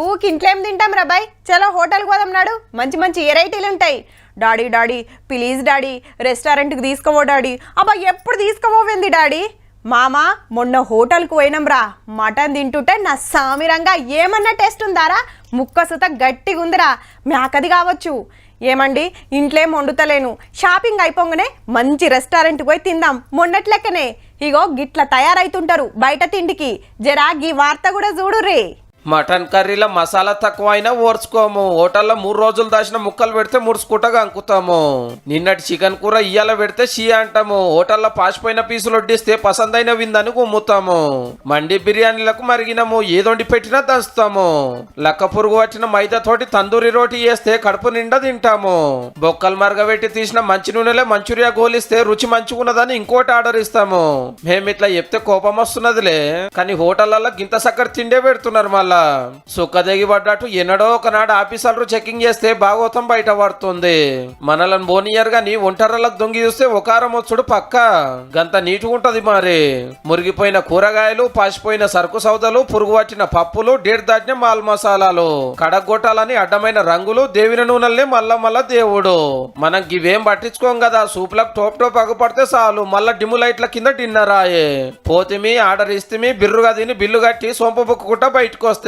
ఊకి ఇంట్లో ఏం తింటాం రా బాయ్, చలో హోటల్కి పోదాం నాడు, మంచి మంచి వెరైటీలు ఉంటాయి. డాడీ డాడీ ప్లీజ్ డాడీ రెస్టారెంట్కి తీసుకుపో డాడీ. అబ్బా ఎప్పుడు తీసుకుపోయింది డాడీ? మామ మొన్న హోటల్కి పోయినాం రా, మటన్ తింటుంటే నా సామిరంగా ఏమన్నా టేస్ట్ ఉందారా? ముక్క సుత గట్టిగా ఉందిరా, మేకది కావచ్చు. ఏమండి ఇంట్లేం వండుతలేను, షాపింగ్ అయిపోగానే మంచి రెస్టారెంట్కి పోయి తిందాం మొన్నట్లెక్కనే. ఇగో గిట్ల తయారైతుంటారు బయట తిండికి, జరా గీ వార్త కూడా చూడుర్రీ. మటన్ కర్రీలో మసాలా తక్కువ అయినా ఓర్చుకోము, హోటల్లో 3 రోజులు దాచిన ముక్కలు పెడితే ముడుచుకుంటగా అంకుతాము. నిన్నటి చికెన్ కూర ఇయ్యాల పెడితే షీ అంటాము, హోటల్లో పాసిపోయిన పీసులు వడ్డిస్తే పసందైన విందని గుమ్ముతాము. మండి బిర్యానీలకు మరిగినము, ఏదొండి పెట్టినా దంచుతాము. లక్క పురుగు పట్టిన మైదాతోటి తందూరి రోటీ వేస్తే కడుపు నిండా తింటాము. బొక్కలు మరగబెట్టి తీసిన మంచి నూనెలే మంచూరియా గోలిస్తే రుచి మంచిగున్నదని ఇంకోటి ఆర్డర్ ఇస్తాము. మేము ఇట్లా చెప్తే కోపం వస్తున్నదిలే, కానీ హోటళ్లలో గింత సక్కర తిండే పెడుతున్నారు. మళ్ళా సుక్క దిగి పడ్డట్టు ఎన్నడో ఒకనాడు ఆఫీసర్లు చెకింగ్ చేస్తే భాగవతం బయట పడుతుంది. మనలను బోనియర్ గాని ఒంటర్లకు దొంగి చూస్తే ఒకారం వచ్చుడు పక్క గంత నీటుగుంటది. మరి మురిగిపోయిన కూరగాయలు, పాసిపోయిన సరుకు సౌదలు, పురుగు పట్టిన పప్పులు, డేట్ దాటిన మాల్ మసాలాలు, కడగొట్టాలని అడ్డమైన రంగులు, దేవిన నూనెల్ని మళ్ళా దేవుడు. మనం గివేం పట్టించుకోం కదా, సూపులకు టోప్ అగుపడితే చాలు, మళ్ళా డిము లైట్ల కింద డిన్నర్ ఆయే. పోతిమి ఆర్డర్ ఇస్తే బిర్రుగా తిని బిల్లు కట్టి సొంప బుక్కుకుంటా బయటకు వస్తే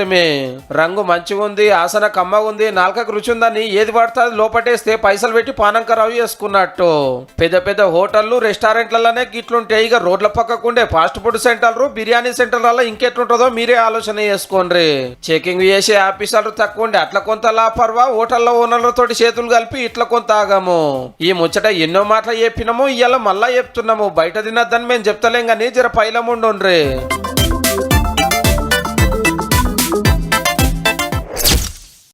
రంగు మంచిగా ఉంది, ఆసన కమ్మగా ఉంది, నాలుకకు రుచి ఉందని ఏది పడితే అది లోపటేస్తే పైసలు పెట్టి పానంకరావు చేసుకున్నట్టు. పెద్ద పెద్ద హోటళ్లు రెస్టారెంట్లలోనే గిట్లుంటాయి. ఇక రోడ్ల పక్కకుండే ఫాస్ట్ ఫుడ్ సెంటర్లు, బిర్యానీ సెంటర్లలో ఇంకెట్లుంటుందో మీరే ఆలోచన చేసుకోండి. చెకింగ్ చేసే ఆఫీసర్లు తక్కువ ఉండే అట్లా కొంత లాపర్వా, హోటళ్ల ఓనర్లతోటి చేతులు కలిపి ఇట్లా కొంత ఆగాము. ఈ ముచ్చట ఎన్నో మాటలు చెప్పినాము, ఇవాళ మళ్ళా చెప్తున్నాము. బయట తినద్దని మేము చెప్తలేం గానీ జర పైలముండ్రి.